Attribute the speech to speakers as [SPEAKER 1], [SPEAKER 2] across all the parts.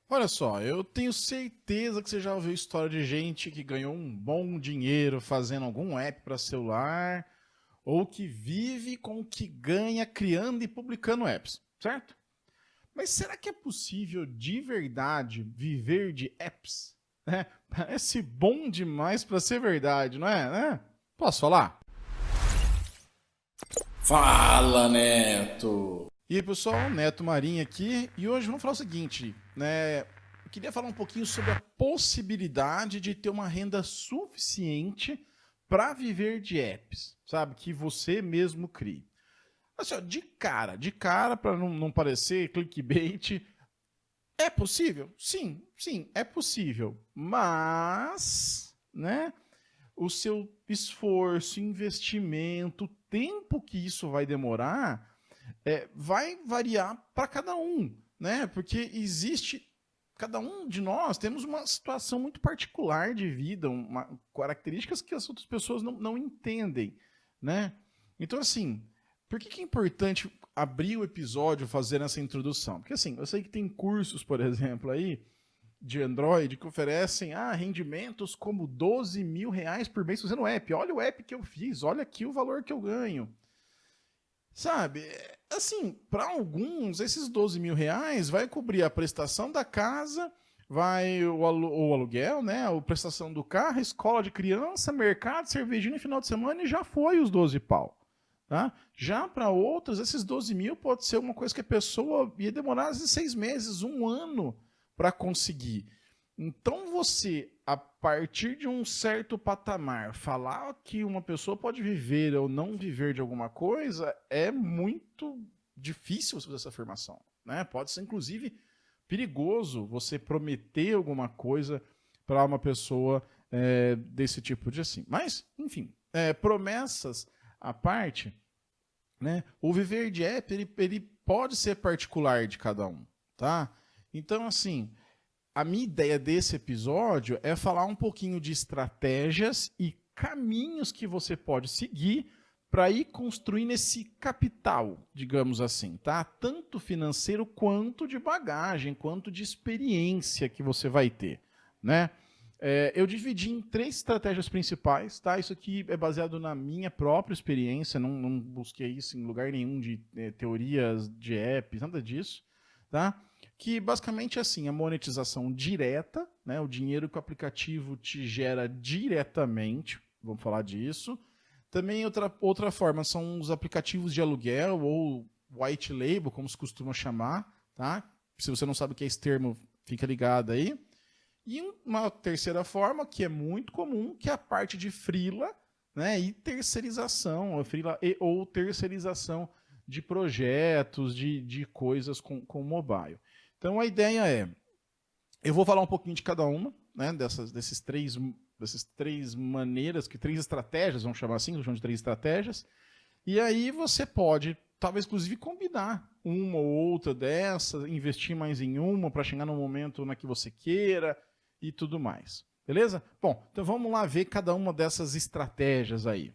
[SPEAKER 1] Olha só, eu tenho certeza que você já ouviu história de gente que ganhou um bom dinheiro fazendo algum app para celular, ou que vive com o que ganha criando e publicando apps, certo? Mas será que é possível de verdade viver de apps? Parece bom demais para ser verdade, não é? Posso falar?
[SPEAKER 2] Fala, Neto!
[SPEAKER 1] E aí, pessoal, Neto Marinho aqui, e hoje vamos falar o seguinte, né? Eu queria falar um pouquinho sobre a possibilidade de ter uma renda suficiente para viver de apps, sabe? Que você mesmo crie. Assim, ó, de cara, para não parecer clickbait, é possível? Sim, é possível. Mas, né? O seu esforço, investimento, o tempo que isso vai demorar vai variar para cada um, né? Porque existe cada um de nós temos uma situação muito particular de vida, características que as outras pessoas não entendem, né? Então, assim, por que é importante abrir o episódio fazendo essa introdução? Porque, assim, eu sei que tem cursos, por exemplo, aí, de Android que oferecem rendimentos como R$ 12.000 por mês fazendo app. Olha o app que eu fiz, olha aqui o valor que eu ganho. Sabe, assim, para alguns, esses R$ 12.000 vai cobrir a prestação da casa, vai o aluguel, né? A prestação do carro, escola de criança, mercado, cervejinha no final de semana e já foi os 12 pau. Tá? Já para outros, esses 12.000 pode ser uma coisa que a pessoa ia demorar às vezes 6 meses, um ano para conseguir. Então você, a partir de um certo patamar, falar que uma pessoa pode viver ou não viver de alguma coisa é muito difícil você fazer essa afirmação. Né? Pode ser, inclusive, perigoso você prometer alguma coisa para uma pessoa desse tipo de assim. Mas, enfim, promessas à parte, né? O viver de app ele pode ser particular de cada um, tá? Então, assim, a minha ideia desse episódio é falar um pouquinho de estratégias e caminhos que você pode seguir para ir construindo esse capital, digamos assim, tá? Tanto financeiro quanto de bagagem, quanto de experiência que você vai ter, né? Eu dividi em 3 estratégias principais, tá? Isso aqui é baseado na minha própria experiência, não busquei isso em lugar nenhum de teorias de apps, nada disso, tá? Que basicamente é assim, a monetização direta, né, o dinheiro que o aplicativo te gera diretamente, vamos falar disso. Também outra forma são os aplicativos de aluguel ou white label, como se costuma chamar, tá? Se você não sabe o que é esse termo, fica ligado aí. E uma terceira forma, que é muito comum, que é a parte de freela, né, e terceirização, ou terceirização de projetos, de coisas com mobile. Então a ideia é, eu vou falar um pouquinho de cada uma, né, dessas três maneiras, 3 estratégias, vamos chamar assim, vamos chamar de 3 estratégias, e aí você pode, talvez inclusive combinar uma ou outra dessas, investir mais em uma para chegar no momento na que você queira e tudo mais. Beleza? Bom, então vamos lá ver cada uma dessas estratégias aí.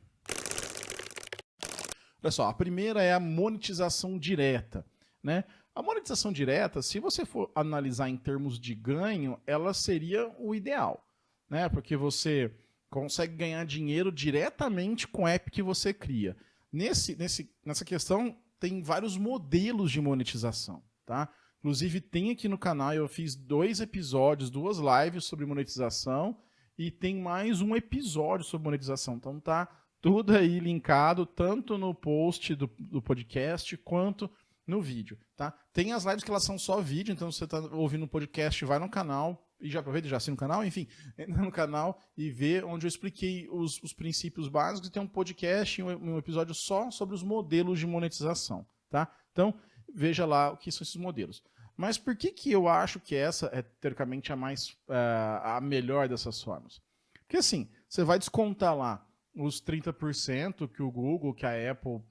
[SPEAKER 1] Olha só, a primeira é a monetização direta, né? A monetização direta, se você for analisar em termos de ganho, ela seria o ideal, né? Porque você consegue ganhar dinheiro diretamente com o app que você cria. Nessa questão, tem vários modelos de monetização, tá? Inclusive, tem aqui no canal, eu fiz 2 episódios, 2 lives sobre monetização e tem mais um episódio sobre monetização. Então tá tudo aí linkado, tanto no post do podcast quanto no vídeo, tá? Tem as lives que elas são só vídeo, então se você está ouvindo o podcast, vai no canal e já aproveita, já assina o canal, enfim, entra no canal e vê onde eu expliquei os princípios básicos e tem um podcast, um episódio só sobre os modelos de monetização, tá? Então, veja lá o que são esses modelos. Mas por que eu acho que essa é, teoricamente, a melhor dessas formas? Porque, assim, você vai descontar lá os 30% que o Google, que a Apple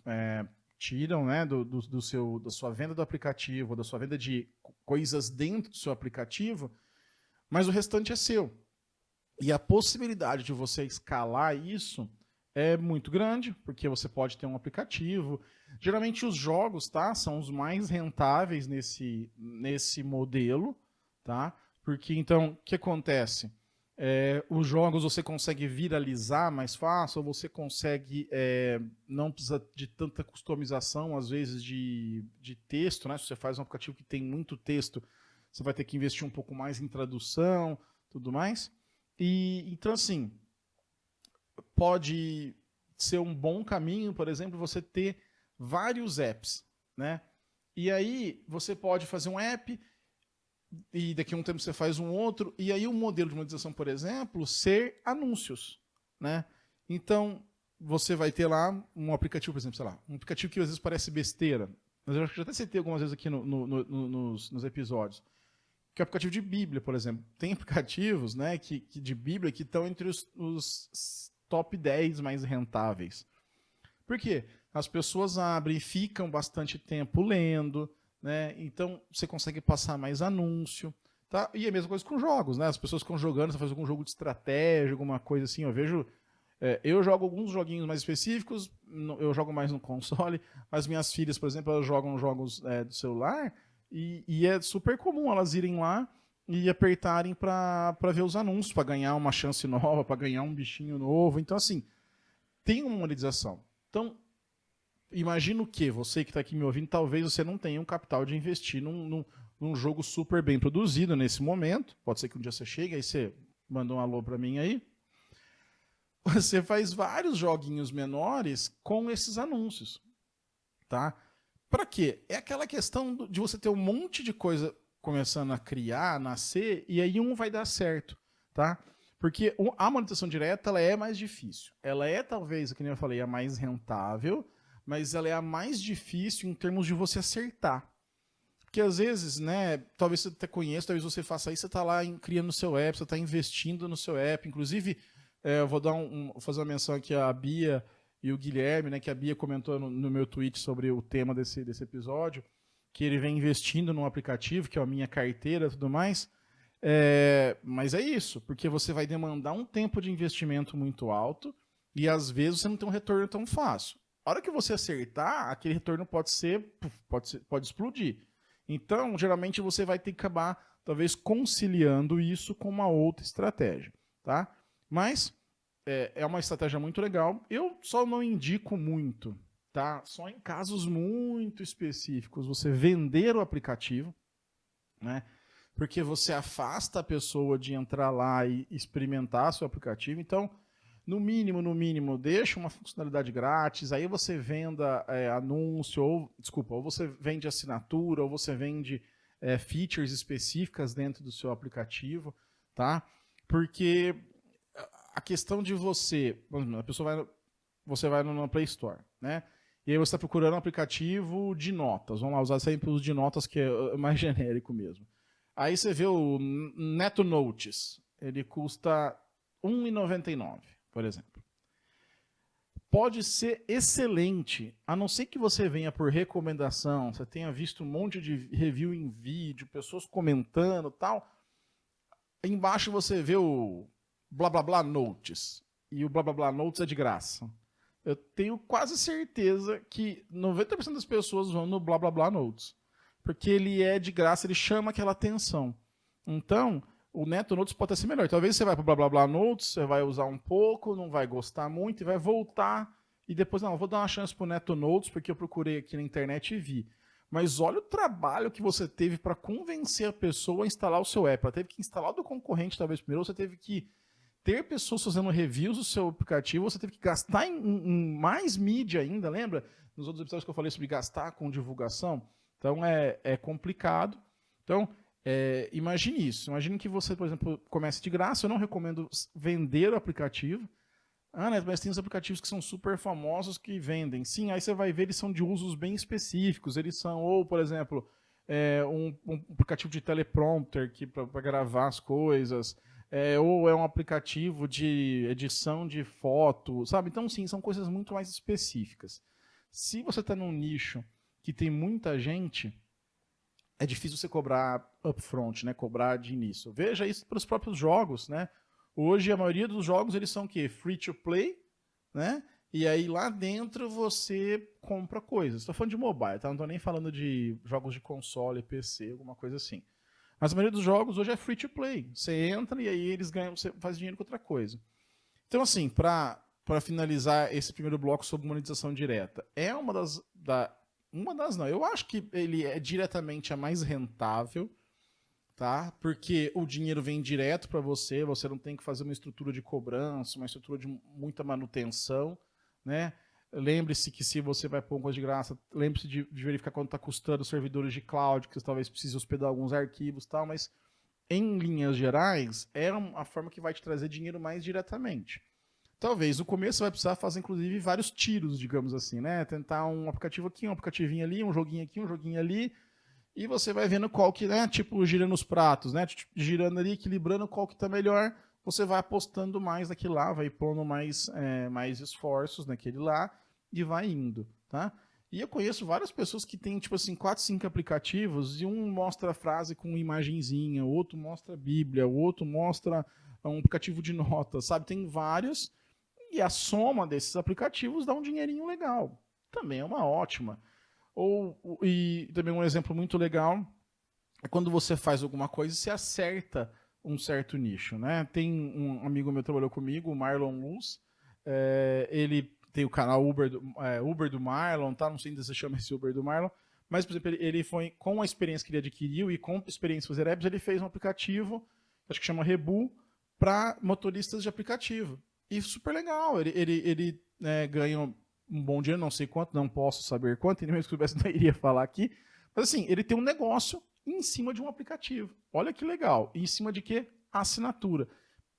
[SPEAKER 1] tiram, né, da sua venda do aplicativo, da sua venda de coisas dentro do seu aplicativo, mas o restante é seu. E a possibilidade de você escalar isso é muito grande, porque você pode ter um aplicativo. Geralmente os jogos, tá, são os mais rentáveis nesse modelo, tá? Porque então, o que acontece? Os jogos você consegue viralizar mais fácil, ou você consegue, não precisa de tanta customização, às vezes, de texto, né? Se você faz um aplicativo que tem muito texto, você vai ter que investir um pouco mais em tradução, tudo mais. E então, assim, pode ser um bom caminho, por exemplo, você ter vários apps, né? E aí você pode fazer um app e daqui a um tempo você faz um outro, e aí o modelo de monetização, por exemplo, ser anúncios, né? Então, você vai ter lá um aplicativo, por exemplo, sei lá, um aplicativo que às vezes parece besteira, mas eu acho que já até citei algumas vezes aqui nos episódios, que é o aplicativo de Bíblia, por exemplo. Tem aplicativos, né, de Bíblia que estão entre os top 10 mais rentáveis. Por quê? As pessoas abrem e ficam bastante tempo lendo, né? Então você consegue passar mais anúncio. Tá? E é a mesma coisa com jogos, né? As pessoas ficam jogando, você faz algum jogo de estratégia, alguma coisa assim. Eu vejo. Eu jogo alguns joguinhos mais específicos, eu jogo mais no console, mas minhas filhas, por exemplo, elas jogam jogos do celular e é super comum elas irem lá e apertarem para ver os anúncios, para ganhar uma chance nova, para ganhar um bichinho novo. Então, assim, tem uma monetização. Então, imagino que você que está aqui me ouvindo, talvez você não tenha um capital de investir num jogo super bem produzido nesse momento. Pode ser que um dia você chegue, aí você manda um alô para mim aí. Você faz vários joguinhos menores com esses anúncios, tá? Para quê? É aquela questão de você ter um monte de coisa começando a criar, nascer, e aí um vai dar certo, tá? Porque a monetização direta ela é mais difícil. Ela é, talvez, como eu falei, a mais rentável, mas ela é a mais difícil em termos de você acertar. Porque às vezes, né, talvez você até conheça, talvez você faça isso, você está lá criando o seu app, você está investindo no seu app. Inclusive, eu vou fazer uma menção aqui à Bia e o Guilherme, né, que a Bia comentou no meu tweet sobre o tema desse episódio, que ele vem investindo num aplicativo, que é a Minha Carteira e tudo mais. Mas é isso, porque você vai demandar um tempo de investimento muito alto e às vezes você não tem um retorno tão fácil. A hora que você acertar, aquele retorno pode explodir. Então, geralmente você vai ter que acabar, talvez, conciliando isso com uma outra estratégia, tá? Mas é uma estratégia muito legal. Eu só não indico muito, tá? Só em casos muito específicos você vender o aplicativo, né? Porque você afasta a pessoa de entrar lá e experimentar seu aplicativo. Então, no mínimo, deixa uma funcionalidade grátis, aí você venda anúncio, ou você vende assinatura, ou você vende features específicas dentro do seu aplicativo, tá? Porque a questão de você vai no Play Store, né? E aí você está procurando um aplicativo de notas. Vamos lá, usar sempre os de notas, que é mais genérico mesmo. Aí você vê o Neto Notes. Ele custa R$1,99, por exemplo. Pode ser excelente, a não ser que você venha por recomendação, você tenha visto um monte de review em vídeo, pessoas comentando e tal. Embaixo você vê o blá blá blá notes. E o blá blá blá notes é de graça. Eu tenho quase certeza que 90% das pessoas vão no blá blá blá notes. Porque ele é de graça, ele chama aquela atenção. Então, o Neto Notes pode ser melhor. Talvez você vai para o blá blá blá notes, você vai usar um pouco, não vai gostar muito e vai voltar. E depois, não, vou dar uma chance para o Neto Notes, porque eu procurei aqui na internet e vi. Mas olha o trabalho que você teve para convencer a pessoa a instalar o seu app. Ela teve que instalar do concorrente, talvez primeiro, você teve que ter pessoas fazendo reviews do seu aplicativo, você teve que gastar em mais mídia ainda, lembra? Nos outros episódios que eu falei sobre gastar com divulgação. Então é complicado. Então, imagine isso. Imagine que você, por exemplo, comece de graça. Eu não recomendo vender o aplicativo. Né, mas tem os aplicativos que são super famosos que vendem. Sim, aí você vai ver, eles são de usos bem específicos. Eles são, ou, por exemplo, um aplicativo de teleprompter para gravar as coisas. Ou é um aplicativo de edição de foto, sabe? Então, sim, são coisas muito mais específicas. Se você está num nicho que tem muita gente, é difícil você cobrar upfront, né? Cobrar de início. Veja isso para os próprios jogos, né? Hoje a maioria dos jogos eles são o quê? Free to play, né? E aí lá dentro você compra coisas. Estou falando de mobile, tá? Não estou nem falando de jogos de console, PC, alguma coisa assim. Mas a maioria dos jogos hoje é free to play. Você entra e aí eles ganham, você faz dinheiro com outra coisa. Então, assim, para finalizar esse primeiro bloco sobre monetização direta, é uma das não, eu acho que ele é diretamente a mais rentável, tá? Porque o dinheiro vem direto para você, você não tem que fazer uma estrutura de cobrança, uma estrutura de muita manutenção, né? Lembre-se que se você vai pôr uma coisa de graça, lembre-se de verificar quanto está custando os servidores de cloud, que você talvez precise hospedar alguns arquivos e tal, mas em linhas gerais, é a forma que vai te trazer dinheiro mais diretamente. Talvez no começo você vai precisar fazer, inclusive, vários tiros, digamos assim, né? Tentar um aplicativo aqui, um aplicativinho ali, um joguinho aqui, um joguinho ali, e você vai vendo qual que, né? Tipo, girando os pratos, né? Girando ali, equilibrando qual que tá melhor, você vai apostando mais naquele lá, vai pondo mais esforços naquele lá, e vai indo, tá? E eu conheço várias pessoas que têm, tipo assim, 4, 5 aplicativos, e um mostra a frase com uma imagenzinha, o outro mostra a Bíblia, o outro mostra um aplicativo de notas, sabe? Tem vários, e a soma desses aplicativos dá um dinheirinho legal. Também é uma ótima. E também um exemplo muito legal é quando você faz alguma coisa e você acerta um certo nicho, né? Tem um amigo meu que trabalhou comigo, o Marlon Luz, ele tem o canal Uber do Marlon, tá? Não sei ainda se chama esse Uber do Marlon, mas, por exemplo, ele foi, com a experiência que ele adquiriu e com a experiência de fazer apps, ele fez um aplicativo, acho que chama Rebu, para motoristas de aplicativo. E super legal, ele ganha um bom dinheiro, não sei quanto, não posso saber quanto, nem mesmo que eu soubesse, não iria falar aqui, mas assim, ele tem um negócio em cima de um aplicativo. Olha que legal. E em cima de quê? Assinatura.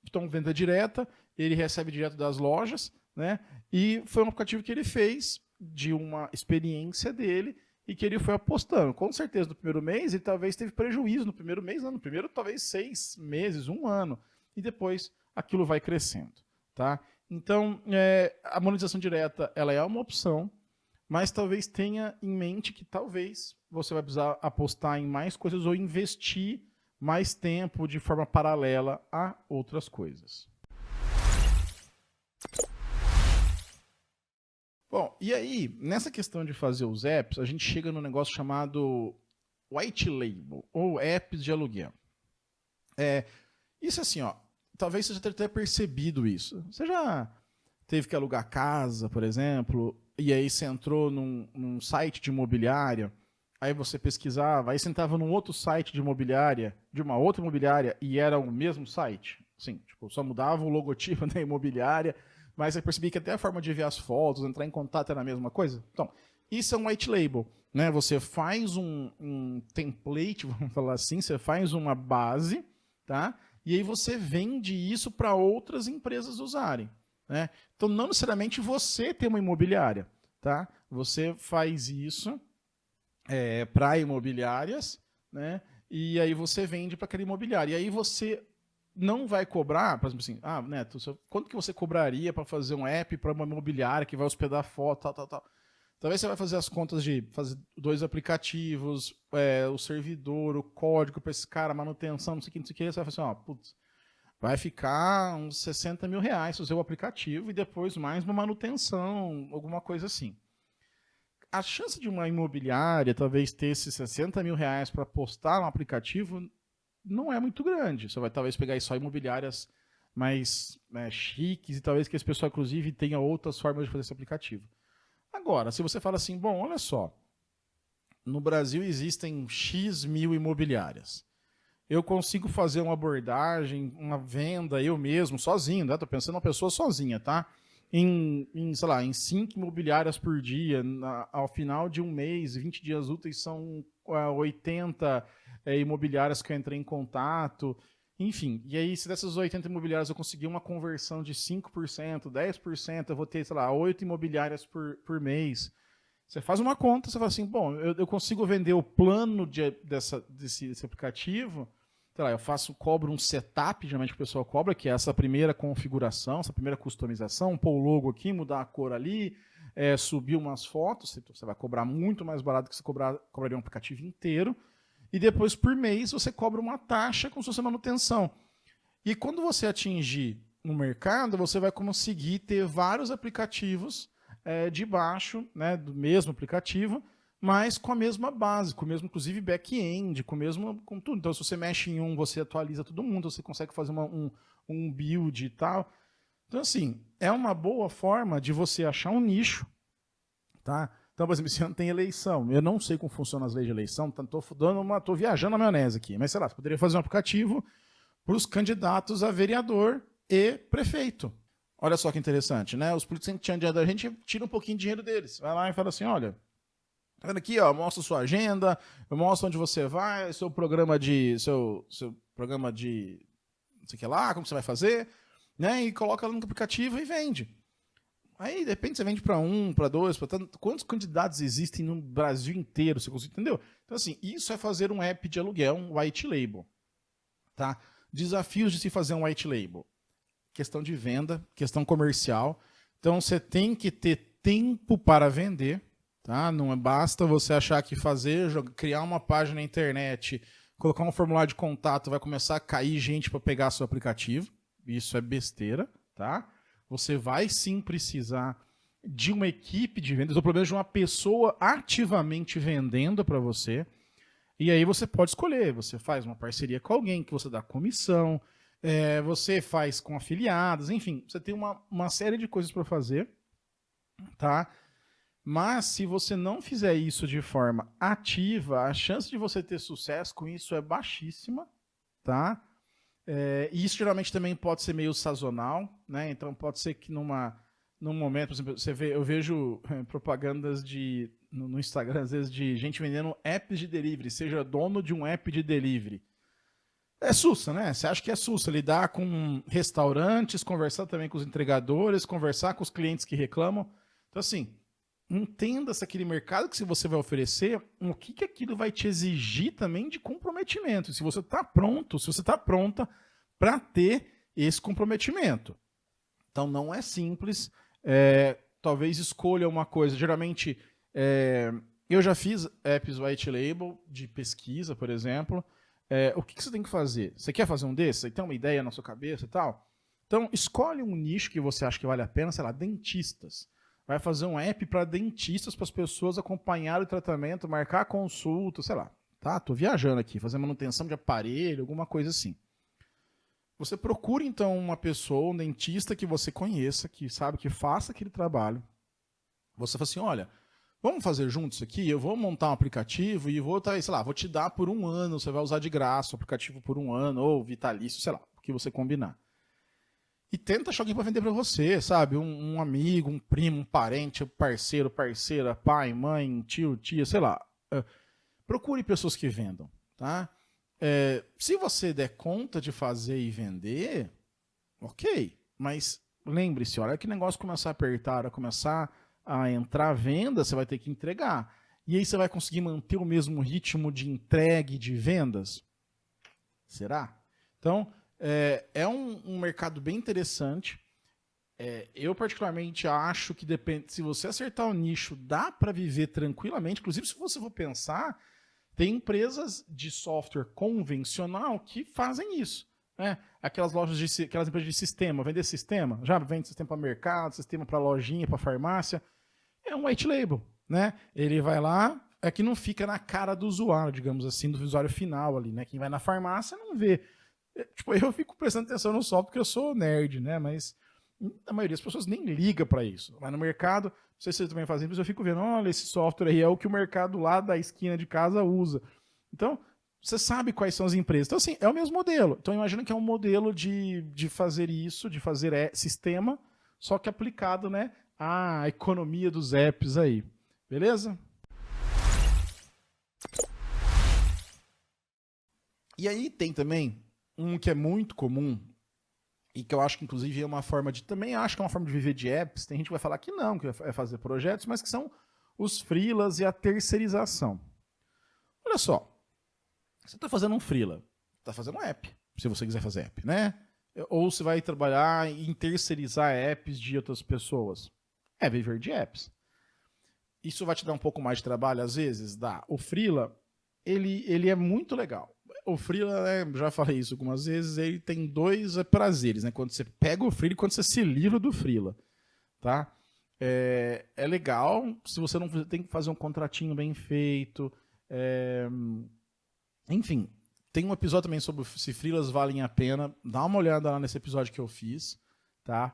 [SPEAKER 1] Então, venda direta, ele recebe direto das lojas, né? E foi um aplicativo que ele fez de uma experiência dele e que ele foi apostando. Com certeza, no primeiro mês, ele talvez teve prejuízo. No primeiro mês, não. No primeiro, talvez 6 meses, 1 ano. E depois, aquilo vai crescendo, tá? Então, a monetização direta, ela é uma opção, mas talvez tenha em mente que talvez você vai precisar apostar em mais coisas ou investir mais tempo de forma paralela a outras coisas. Bom, e aí, nessa questão de fazer os apps, a gente chega num negócio chamado white label, ou apps de aluguel. Isso assim, ó, talvez você já tenha até percebido isso. Você já teve que alugar casa, por exemplo, e aí você entrou num site de imobiliária, aí você pesquisava, aí você entrava num outro site de imobiliária, de uma outra imobiliária, e era o mesmo site. Sim, tipo, só mudava o logotipo da imobiliária, mas você percebia que até a forma de enviar as fotos, entrar em contato era a mesma coisa. Então, isso é um white label, né? Você faz um template, vamos falar assim, você faz uma base, tá? E aí você vende isso para outras empresas usarem, né? Então, não necessariamente você tem uma imobiliária, tá? Você faz isso para imobiliárias, né? E aí você vende para aquela imobiliária. E aí você não vai cobrar, por exemplo assim, Neto, quanto que você cobraria para fazer um app para uma imobiliária que vai hospedar foto, tal. Talvez você vai fazer as contas de fazer 2 aplicativos, o servidor, o código para esse cara, manutenção, não sei o que, você vai fazer assim, vai ficar uns 60 mil reais fazer o aplicativo e depois mais uma manutenção, alguma coisa assim. A chance de uma imobiliária talvez ter esses 60 mil reais para postar um aplicativo não é muito grande. Você vai talvez pegar só imobiliárias mais chiques e talvez que esse pessoal, inclusive, tenha outras formas de fazer esse aplicativo. Agora, se você fala assim, bom, olha só, no Brasil existem X mil imobiliárias. Eu consigo fazer uma abordagem, uma venda, eu mesmo, sozinho, né? Estou pensando em uma pessoa sozinha, tá? Sei lá, em 5 imobiliárias por dia, ao final de um mês, 20 dias úteis, são 80 imobiliárias que eu entrei em contato, enfim. E aí, se dessas 80 imobiliárias eu conseguir uma conversão de 5%, 10%, eu vou ter, sei lá, 8 imobiliárias por mês. Você faz uma conta, você fala assim, bom, eu consigo vender o plano desse aplicativo, sei lá, cobro um setup, geralmente o pessoal cobra, que é essa primeira configuração, essa primeira customização, pôr o logo aqui, mudar a cor ali, subir umas fotos, você vai cobrar muito mais barato que você cobraria um aplicativo inteiro, e depois, por mês, você cobra uma taxa com sua manutenção. E quando você atingir no mercado, você vai conseguir ter vários aplicativos debaixo, né, do mesmo aplicativo, mas com a mesma base, com o mesmo, inclusive, back-end, com tudo. Então, se você mexe em um, você atualiza todo mundo, você consegue fazer um build e tal. Então, assim, é uma boa forma de você achar um nicho, tá? Então, por exemplo, esse ano tem eleição. Eu não sei como funcionam as leis de eleição, tô viajando na maionese aqui, mas sei lá, você poderia fazer um aplicativo para os candidatos a vereador e prefeito. Olha só que interessante, né? Os políticos que tinham dinheiro da gente tira um pouquinho de dinheiro deles. Vai lá e fala assim, olha, tá vendo aqui, ó, mostra sua agenda, eu mostro onde você vai, seu programa de não sei o que lá, como você vai fazer, né? E coloca lá no aplicativo e vende. Aí, de repente, você vende para um, para dois, para tanto. Quantos candidatos existem no Brasil inteiro? Você consegue, entendeu? Então, assim, isso é fazer um app de aluguel, um white label. Tá? Desafios de se fazer um white label. Questão de venda, questão comercial. Então, você tem que ter tempo para vender. Tá? Não basta você achar que criar uma página na internet, colocar um formulário de contato, vai começar a cair gente para pegar seu aplicativo. Isso é besteira, tá? Você vai sim precisar de uma equipe de vendas, ou pelo menos de uma pessoa ativamente vendendo para você. E aí você pode escolher, você faz uma parceria com alguém que você dá comissão, você faz com afiliados, enfim, você tem uma série de coisas para fazer, tá? Mas se você não fizer isso de forma ativa, a chance de você ter sucesso com isso é baixíssima, tá? E isso geralmente também pode ser meio sazonal, né? Então pode ser que num momento, por exemplo, eu vejo propagandas no Instagram, às vezes, de gente vendendo apps de delivery, seja dono de um app de delivery. É sussa, né? Você acha que é sussa lidar com restaurantes, conversar também com os entregadores, conversar com os clientes que reclamam. Então, assim, entenda se aquele mercado que você vai oferecer, o que aquilo vai te exigir também de comprometimento. Se você está pronto, se você está pronta para ter esse comprometimento. Então não é simples. Talvez escolha uma coisa. Geralmente, eu já fiz apps white label de pesquisa, por exemplo. O que você tem que fazer? Você quer fazer um desses? Você tem uma ideia na sua cabeça e tal? Então, escolhe um nicho que você acha que vale a pena, sei lá, dentistas. Vai fazer um app para dentistas, para as pessoas acompanharem o tratamento, marcar consulta, sei lá. Tá? Tô viajando aqui, fazer manutenção de aparelho, alguma coisa assim. Você procura, então, uma pessoa, um dentista que você conheça, que sabe que faça aquele trabalho. Você fala assim, olha, vamos fazer juntos isso aqui? Eu vou montar um aplicativo e vou te dar por 1 ano, você vai usar de graça o aplicativo por 1 ano, ou vitalício, sei lá, o que você combinar. E tenta achar alguém para vender para você, sabe? Um amigo, um primo, um parente, parceiro, parceira, pai, mãe, tio, tia, sei lá. Procure pessoas que vendam, tá? Se você der conta de fazer e vender, ok. Mas lembre-se, a hora que o negócio começar a apertar, a hora começar a entrar a venda, você vai ter que entregar. E aí você vai conseguir manter o mesmo ritmo de entrega e de vendas? Será? Então, é um mercado bem interessante. Eu, particularmente, acho que depende. Se você acertar o nicho, dá para viver tranquilamente. Inclusive, se você for pensar, tem empresas de software convencional que fazem isso. Né? Aquelas empresas de sistema, vender sistema, já vende sistema para mercado, sistema para lojinha, para farmácia. É um white label. Né? Ele vai lá, que não fica na cara do usuário, digamos assim, do usuário final ali. Né? Quem vai na farmácia não vê. Tipo, eu fico prestando atenção no software porque eu sou nerd, né? Mas a maioria das pessoas nem liga para isso. Mas no mercado, não sei se vocês também fazem isso, eu fico vendo, olha, esse software aí é o que o mercado lá da esquina de casa usa. Então, você sabe quais são as empresas. Então, assim, é o mesmo modelo. Então, imagina que é um modelo de fazer isso, de fazer sistema, só que aplicado, né, à economia dos apps aí. Beleza? E aí tem também um que é muito comum e que eu acho que inclusive é uma forma de viver de apps. Tem gente que vai falar que não, que vai fazer projetos, mas que são os freelas e a terceirização. Olha só, você está fazendo um freela, está fazendo um app, se você quiser fazer app, né? Ou você vai trabalhar em terceirizar apps de outras pessoas. É viver de apps. Isso vai te dar um pouco mais de trabalho, às vezes? Dá. O freela, ele é muito legal. O freela, já falei isso algumas vezes, ele tem 2 prazeres, né? Quando você pega o freela e quando você se livra do freela, tá? é legal se você não tem que fazer um contratinho bem feito. Enfim, tem um episódio também sobre se freelas valem a pena. Dá uma olhada lá nesse episódio que eu fiz, tá?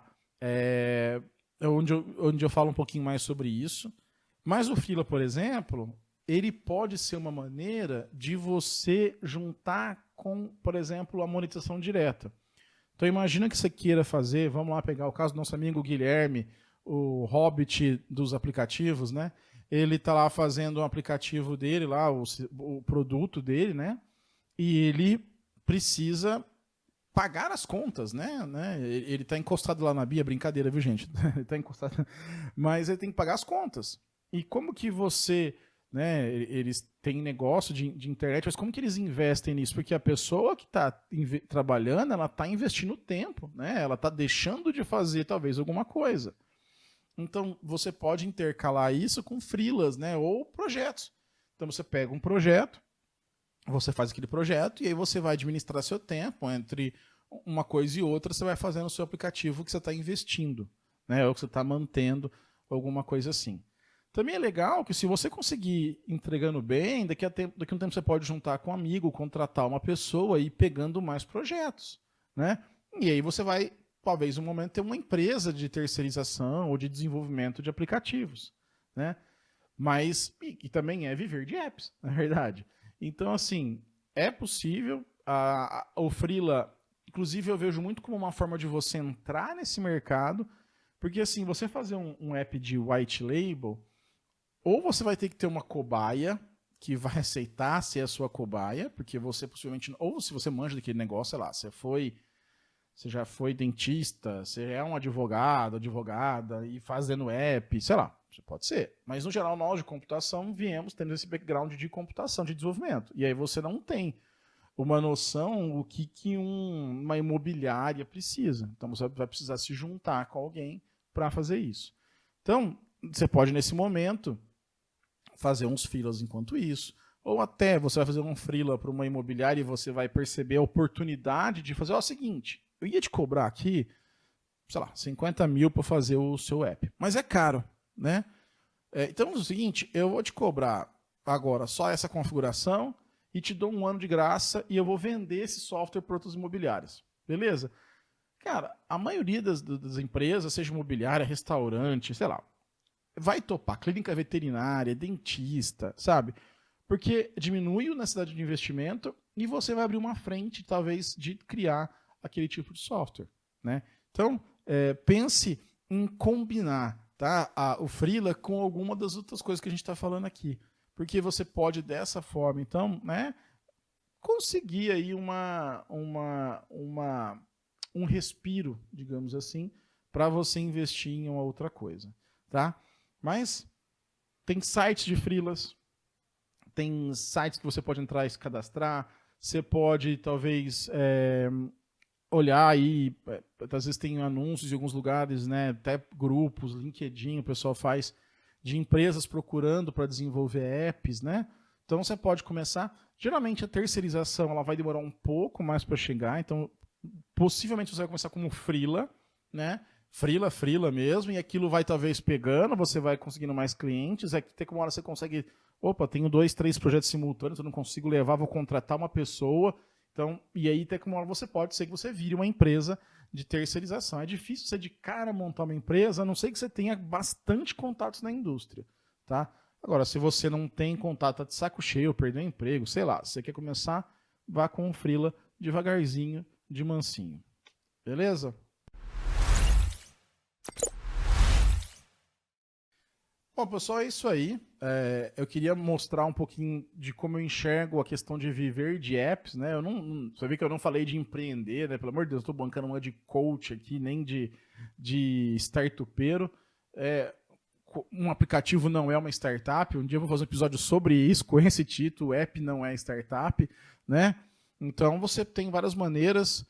[SPEAKER 1] Onde eu falo um pouquinho mais sobre isso. Mas o freela, por exemplo, ele pode ser uma maneira de você juntar com, por exemplo, a monetização direta. Então imagina que você queira fazer, vamos lá pegar o caso do nosso amigo Guilherme, o Hobbit dos aplicativos, né? Ele está lá fazendo um aplicativo dele, lá, o produto dele, né? E ele precisa pagar as contas, né? Ele está encostado lá na Bia, brincadeira, viu, gente? Ele está encostado, mas ele tem que pagar as contas. E como que você, né? Eles têm negócio de internet, mas como que eles investem nisso? Porque a pessoa que está trabalhando, ela está investindo tempo, né? Ela está deixando de fazer talvez alguma coisa. Então você pode intercalar isso com freelas, né? Ou projetos. Então você pega um projeto, você faz aquele projeto e aí você vai administrar seu tempo entre uma coisa e outra, você vai fazendo o seu aplicativo que você está investindo, né? Ou que você está mantendo, alguma coisa assim. Também é legal que se você conseguir entregando bem, daqui a um tempo você pode juntar com um amigo, contratar uma pessoa e ir pegando mais projetos, né? E aí você vai, talvez, um momento ter uma empresa de terceirização ou de desenvolvimento de aplicativos, né? Mas, e também é viver de apps, na verdade. Então, assim, é possível. O freela, inclusive, eu vejo muito como uma forma de você entrar nesse mercado, porque, assim, você fazer um app de white label, ou você vai ter que ter uma cobaia que vai aceitar ser a sua cobaia, porque você possivelmente, ou se você manja daquele negócio, sei lá, você já foi dentista, você é um advogado, advogada, e fazendo app, sei lá, pode ser. Mas, no geral, nós de computação temos esse background de computação, de desenvolvimento. E aí você não tem uma noção do que uma imobiliária precisa. Então, você vai precisar se juntar com alguém para fazer isso. Então, você pode, nesse momento, fazer uns freelas enquanto isso. Ou até você vai fazer um freela para uma imobiliária e você vai perceber a oportunidade de fazer o seguinte: eu ia te cobrar aqui, sei lá, 50 mil para fazer o seu app, mas é caro, né? Então é o seguinte, eu vou te cobrar agora só essa configuração e te dou 1 ano de graça e eu vou vender esse software para outras imobiliárias, beleza? Cara, a maioria das empresas, seja imobiliária, restaurante, sei lá, vai topar clínica veterinária, dentista, sabe? Porque diminui a necessidade de investimento e você vai abrir uma frente, talvez, de criar aquele tipo de software, né? Então, pense em combinar, tá, o freela com alguma das outras coisas que a gente está falando aqui. Porque você pode, dessa forma, então, né, conseguir aí um respiro, digamos assim, para você investir em uma outra coisa, tá? Mas tem sites de freelas, tem sites que você pode entrar e se cadastrar, você pode, talvez, olhar aí, às vezes tem anúncios em alguns lugares, né, até grupos, LinkedIn, o pessoal faz, de empresas procurando para desenvolver apps, né? Então você pode começar. Geralmente a terceirização ela vai demorar um pouco mais para chegar, então possivelmente você vai começar como freela, né? Freela mesmo, e aquilo vai talvez pegando, você vai conseguindo mais clientes, até que uma hora você consegue, opa, tenho 2, 3 projetos simultâneos, eu não consigo levar, vou contratar uma pessoa, então, e aí até que uma hora você pode ser que você vire uma empresa de terceirização. É difícil você de cara montar uma empresa, a não ser que você tenha bastante contatos na indústria, tá? Agora, se você não tem contato, tá de saco cheio, perdeu o emprego, sei lá, se você quer começar, vá com o freela devagarzinho, de mansinho. Beleza? Bom, pessoal, é isso aí. Eu queria mostrar um pouquinho de como eu enxergo a questão de viver de apps, né? Você vê que eu não falei de empreender, né? Pelo amor de Deus, eu estou bancando uma de coach aqui, nem de startupeiro. Um aplicativo não é uma startup. Um dia eu vou fazer um episódio sobre isso, com esse título, app não é startup, né? Então você tem várias maneiras.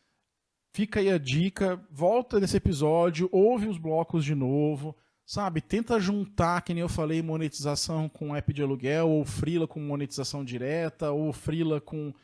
[SPEAKER 1] Fica aí a dica, volta nesse episódio, ouve os blocos de novo, sabe? Tenta juntar, que nem eu falei, monetização com app de aluguel, ou freela com monetização direta, ou freela com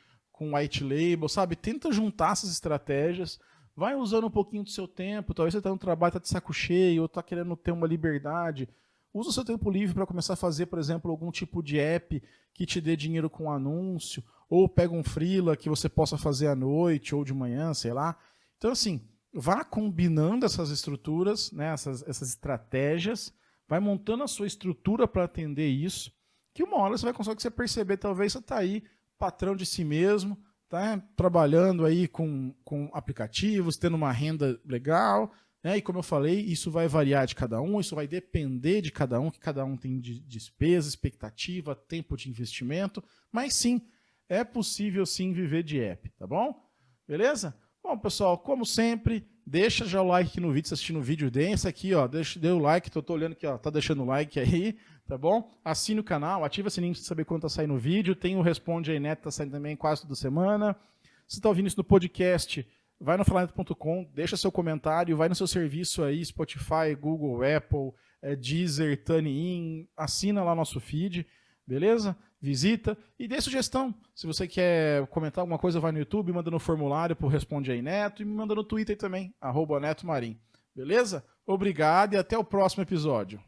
[SPEAKER 1] white label, sabe? Tenta juntar essas estratégias Vai usando um pouquinho do seu tempo, talvez você está no trabalho, está de saco cheio, ou está querendo ter uma liberdade. Usa o seu tempo livre para começar a fazer, por exemplo, algum tipo de app que te dê dinheiro com anúncio, ou pega um freela que você possa fazer à noite ou de manhã, sei lá. Então, assim, vá combinando essas estruturas, né, essas estratégias, vai montando a sua estrutura para atender isso, que uma hora você vai conseguir perceber, talvez você está aí, patrão de si mesmo, tá trabalhando aí com aplicativos, tendo uma renda legal, né? E como eu falei, isso vai variar de cada um, isso vai depender de cada um, que cada um tem de despesa, expectativa, tempo de investimento, mas sim, é possível sim viver de app, tá bom? Beleza? Bom, pessoal, como sempre, deixa já o like aqui no vídeo, se assistindo o vídeo, dê esse aqui, ó, dê o like, tô olhando aqui, ó, tá deixando o like aí, tá bom? Assine o canal, ativa o sininho para saber quando tá saindo o vídeo, tem o Responde aí Neto, tá saindo também quase toda semana. Se tá ouvindo isso no podcast, vai no falaneto.com, deixa seu comentário, vai no seu serviço aí, Spotify, Google, Apple, Deezer, TuneIn, assina lá nosso feed, beleza? Visita e dê sugestão. Se você quer comentar alguma coisa, vai no YouTube, manda no formulário pro Responde aí Neto e me manda no Twitter também, @NetoMarim. Beleza? Obrigado e até o próximo episódio.